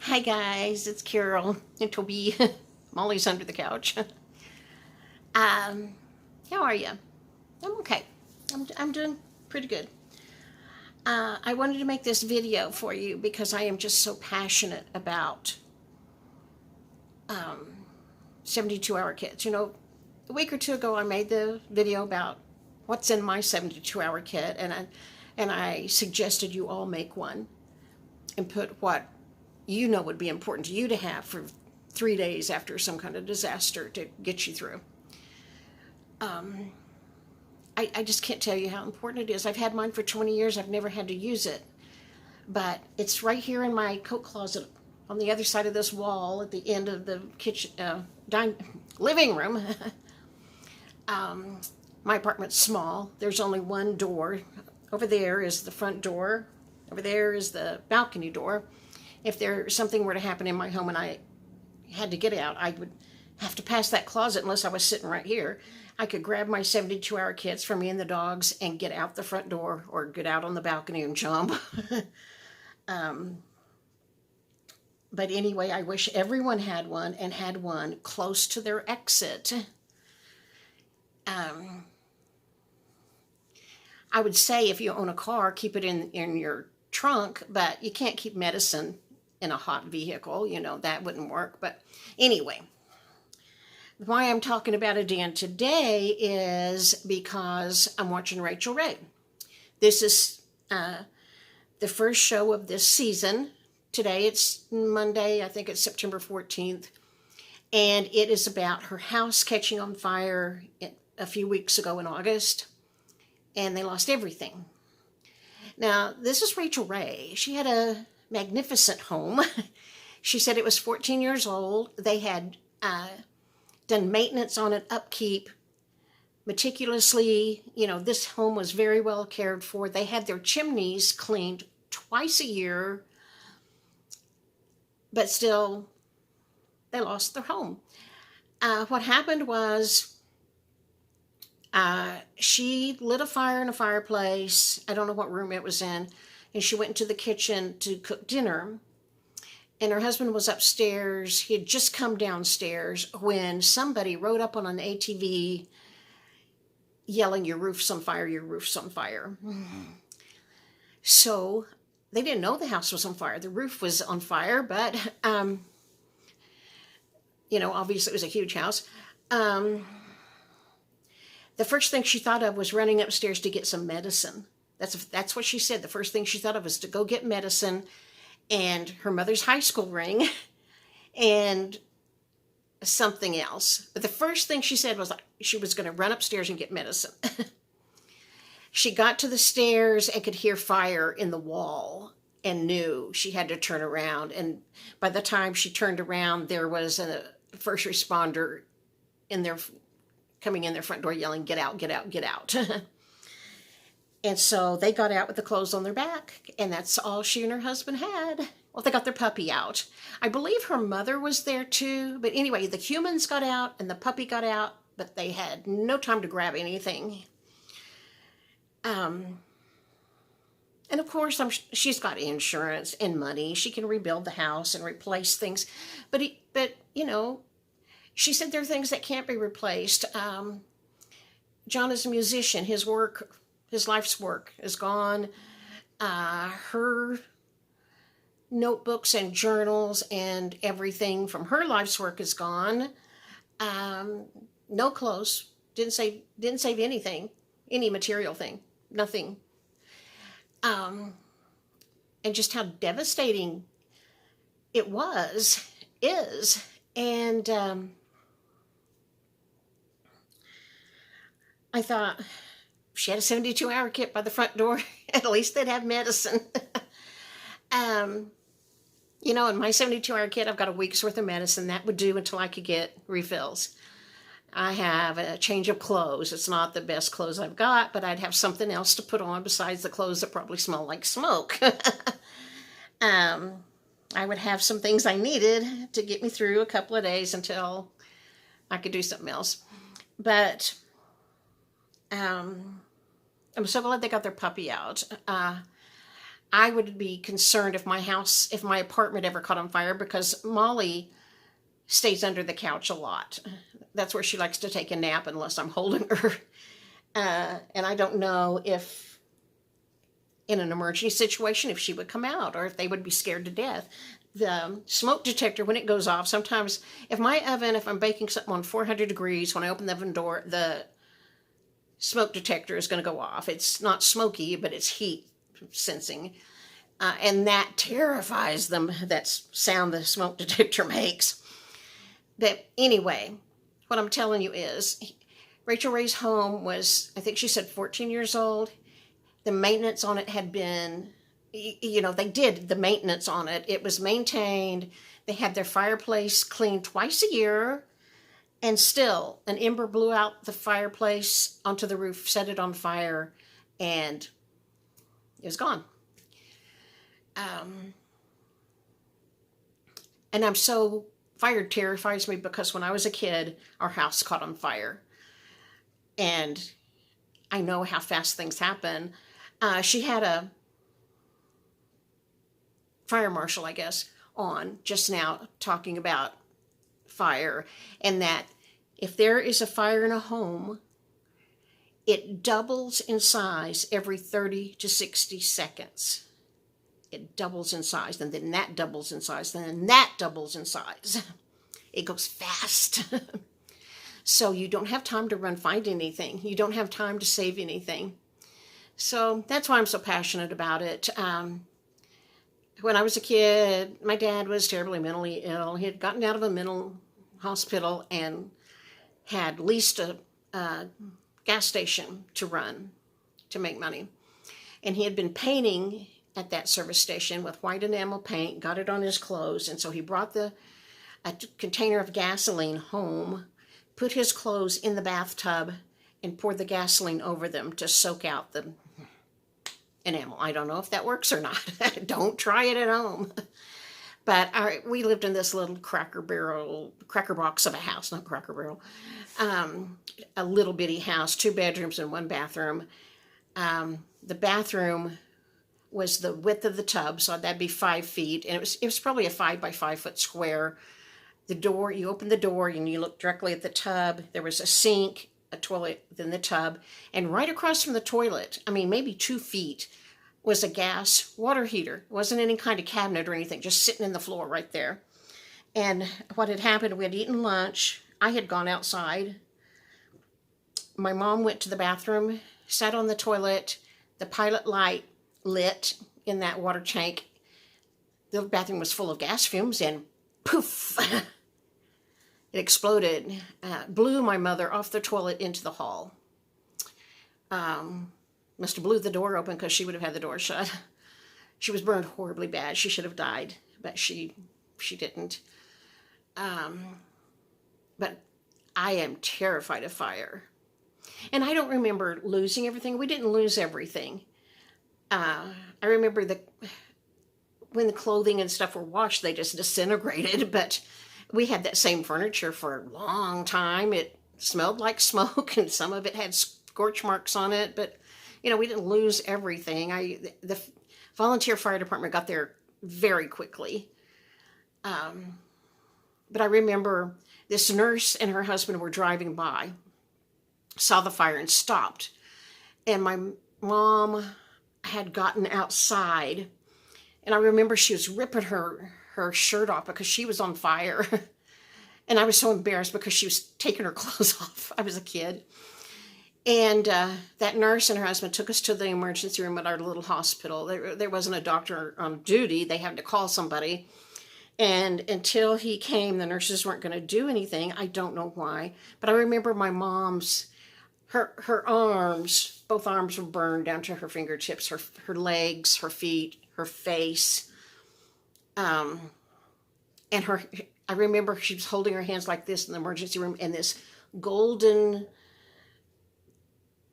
Hi guys, it's Carol and Toby. Molly's under the couch. Um, how are you? I'm okay. I'm doing pretty good. I wanted to make this video for you because I am just so passionate about 72-hour kits. A week or two ago I made the video about what's in my 72-hour kit, and I suggested you all make one and put what you know would be important to you to have for 3 days after some kind of disaster to get you through. I just can't tell you how important it is. I've had mine for 20 years. I've never had to use it. But it's right here in my coat closet on the other side of this wall at the end of the kitchen, living room. My apartment's small. There's only one door. Over there is the front door. Over there is the balcony door. If something were to happen in my home and I had to get out, I would have to pass that closet unless I was sitting right here. I could grab my 72-hour kits for me and the dogs and get out the front door or get out on the balcony and jump. But anyway, I wish everyone had one and had one close to their exit. I would say if you own a car, keep it in your trunk, but you can't keep medicine in a hot vehicle. That wouldn't work. But anyway, why I'm talking about it again today is because I'm watching Rachel Ray. This is the first show of this season. Today it's Monday, I think it's September 14th, and it is about her house catching on fire a few weeks ago in August, and they lost everything. Now, this is Rachel Ray. She had a magnificent home. She said it was 14 years old. They had done maintenance on it, upkeep, meticulously. This home was very well cared for. They had their chimneys cleaned twice a year, but still, they lost their home. What happened was she lit a fire in a fireplace. I don't know what room it was in. And she went into the kitchen to cook dinner. And her husband was upstairs. He had just come downstairs when somebody rode up on an ATV yelling, "Your roof's on fire, your roof's on fire." So they didn't know the house was on fire. The roof was on fire, but, obviously it was a huge house. The first thing she thought of was running upstairs to get some medicine. That's what she said. The first thing she thought of was to go get medicine and her mother's high school ring and something else. But the first thing she said was she was going to run upstairs and get medicine. She got to the stairs and could hear fire in the wall and knew she had to turn around. And by the time she turned around, there was a first responder coming in their front door yelling, "Get out, get out, get out." And so they got out with the clothes on their back, and that's all she and her husband had. Well, they got their puppy out. I believe her mother was there too. But anyway, the humans got out and the puppy got out, but they had no time to grab anything. And of course, she's got insurance and money. She can rebuild the house and replace things. But she said there are things that can't be replaced. John is a musician. His life's work is gone. Her notebooks and journals and everything from her life's work is gone. No clothes. Didn't save anything, any material thing, nothing. And just how devastating it is. And I thought, if she had a 72-hour kit by the front door, at least they'd have medicine. In my 72-hour kit, I've got a week's worth of medicine. That would do until I could get refills. I have a change of clothes. It's not the best clothes I've got, but I'd have something else to put on besides the clothes that probably smell like smoke. I would have some things I needed to get me through a couple of days until I could do something else. But I'm so glad they got their puppy out. I would be concerned if if my apartment ever caught on fire, because Molly stays under the couch a lot. That's where she likes to take a nap unless I'm holding her. And I don't know if in an emergency situation, if she would come out or if they would be scared to death. The smoke detector, when it goes off, sometimes if I'm baking something on 400 degrees, when I open the oven door, the smoke detector is going to go off. It's not smoky, but it's heat sensing. And that terrifies them, that sound the smoke detector makes. But anyway, what I'm telling you is, Rachel Ray's home was, I think she said 14 years old. The maintenance on it had been, they did the maintenance on it. It was maintained. They had their fireplace cleaned twice a year. And still, an ember blew out the fireplace onto the roof, set it on fire, and it was gone. And fire terrifies me, because when I was a kid, our house caught on fire. And I know how fast things happen. She had a fire marshal, I guess, on just now talking about fire, and that if there is a fire in a home, it doubles in size every 30 to 60 seconds. It doubles in size, and then that doubles in size, and then that doubles in size. It goes fast. So you don't have time to run find anything. You don't have time to save anything. So that's why I'm so passionate about it. When I was a kid, my dad was terribly mentally ill. He had gotten out of a mental hospital and had leased a gas station to run to make money. And he had been painting at that service station with white enamel paint, got it on his clothes, and so he brought a container of gasoline home, put his clothes in the bathtub, and poured the gasoline over them to soak out the enamel. I don't know if that works or not. Don't try it at home. But we lived in this little cracker box of a house, not Cracker Barrel, a little bitty house, 2 bedrooms and 1 bathroom. The bathroom was the width of the tub, so that'd be 5 feet, and it was probably a 5 by 5 foot square. The door, you open the door and you look directly at the tub. There was a sink, a toilet, then the tub, and right across from the toilet, maybe 2 feet, was a gas water heater. It wasn't any kind of cabinet or anything, just sitting in the floor right there. And what had happened, we had eaten lunch. I had gone outside. My mom went to the bathroom, sat on the toilet, the pilot light lit in that water tank. The bathroom was full of gas fumes, and poof, it exploded, blew my mother off the toilet into the hall. Must have blew the door open, because she would have had the door shut. She was burned horribly bad. She should have died, but she didn't. But I am terrified of fire. And I don't remember losing everything. We didn't lose everything. I remember when the clothing and stuff were washed, they just disintegrated, but we had that same furniture for a long time. It smelled like smoke, and some of it had scorch marks on it, but we didn't lose everything. The volunteer fire department got there very quickly. But I remember this nurse and her husband were driving by, saw the fire and stopped. And my mom had gotten outside, and I remember she was ripping her shirt off because she was on fire. And I was so embarrassed because she was taking her clothes off. I was a kid. And that nurse and her husband took us to the emergency room at our little hospital. There wasn't a doctor on duty. They had to call somebody. And until he came, the nurses weren't going to do anything. I don't know why. But I remember my mom's, her arms, both arms were burned down to her fingertips, her legs, her feet, her face. And I remember she was holding her hands like this in the emergency room, and this golden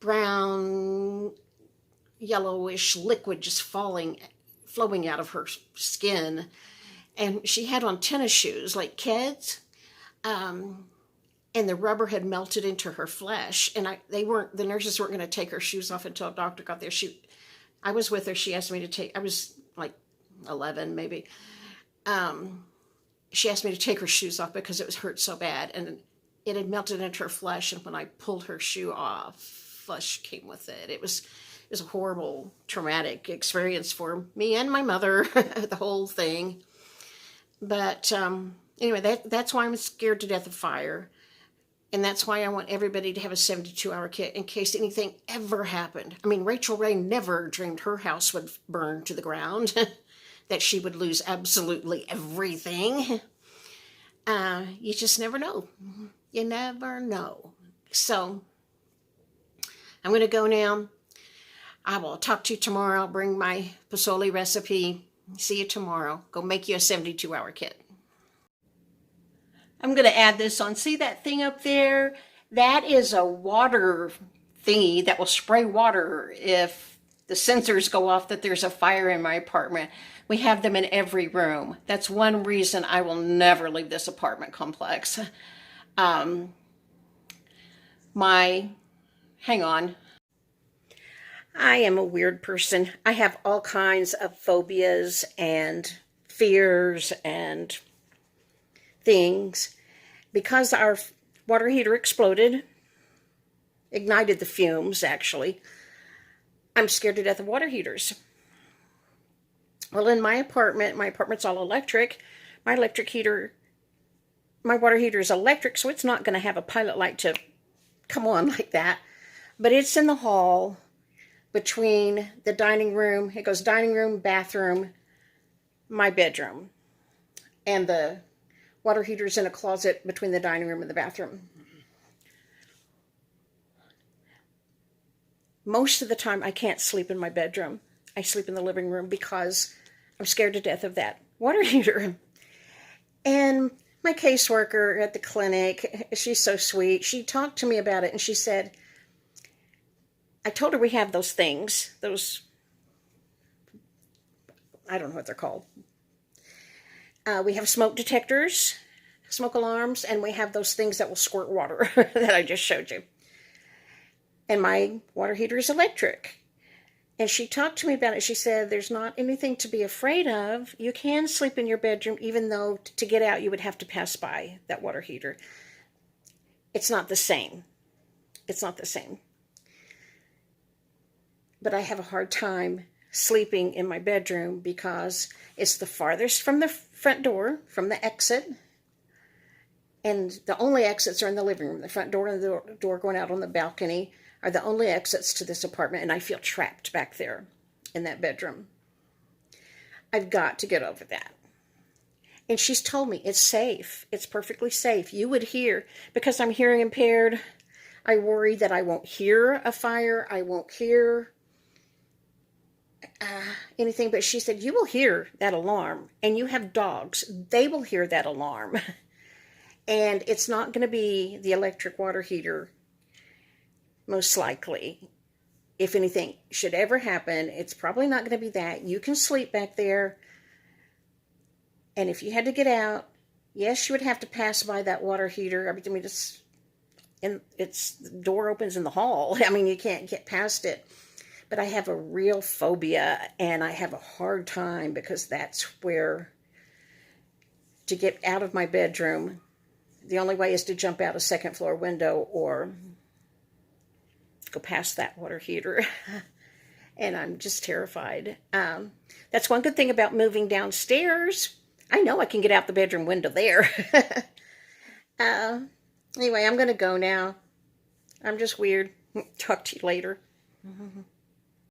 brown yellowish liquid just flowing out of her skin. And she had on tennis shoes like kids, and the rubber had melted into her flesh. And the nurses weren't going to take her shoes off until a doctor got there. I was with her. She asked me to take, I was like 11 maybe. She asked me to take her shoes off because it was hurt so bad. And it had melted into her flesh. And when I pulled her shoe off, flesh came with it. It was a horrible, traumatic experience for me and my mother, the whole thing. But anyway, that's why I'm scared to death of fire. And that's why I want everybody to have a 72-hour kit in case anything ever happened. I mean, Rachel Ray never dreamed her house would burn to the ground, that she would lose absolutely everything. You just never know. You never know. So I'm going to go now. I will talk to you tomorrow. I'll bring my pozole recipe. See you tomorrow. Go make you a 72-hour kit. I'm going to add this on. See that thing up there? That is a water thingy that will spray water if the sensors go off that there's a fire in my apartment. We have them in every room. That's one reason I will never leave this apartment complex. Hang on. I am a weird person. I have all kinds of phobias and fears and things. Because our water heater exploded, ignited the fumes actually, I'm scared to death of water heaters. Well, in my apartment's all electric. My water heater is electric, so it's not going to have a pilot light to come on like that. But it's in the hall between the dining room. It goes dining room, bathroom, my bedroom. And the water heater's in a closet between the dining room and the bathroom. Most of the time, I can't sleep in my bedroom. I sleep in the living room because I'm scared to death of that water heater. And my caseworker at the clinic, she's so sweet. She talked to me about it and she said, I told her we have those things, I don't know what they're called. We have smoke detectors, smoke alarms, and we have those things that will squirt water that I just showed you. And my water heater is electric. And she talked to me about it. She said, there's not anything to be afraid of. You can sleep in your bedroom, even though to get out you would have to pass by that water heater. It's not the same. It's not the same. But I have a hard time sleeping in my bedroom because it's the farthest from the front door, from the exit, and the only exits are in the living room. The front door and the door going out on the balcony are the only exits to this apartment, and I feel trapped back there in that bedroom. I've got to get over that. And she's told me it's safe. It's perfectly safe. You would hear, because I'm hearing impaired, I worry that I won't hear a fire. I won't hear anything, but she said, you will hear that alarm, and you have dogs. They will hear that alarm. And it's not going to be the electric water heater, most likely. If anything should ever happen, it's probably not going to be that. You can sleep back there. And if you had to get out, yes, you would have to pass by that water heater. I mean, the door opens in the hall. I mean, you can't get past it. But I have a real phobia, and I have a hard time because that's where, to get out of my bedroom, the only way is to jump out a second floor window or go past that water heater. And I'm just terrified. That's one good thing about moving downstairs. I know I can get out the bedroom window there. Anyway, I'm going to go now. I'm just weird. Talk to you later.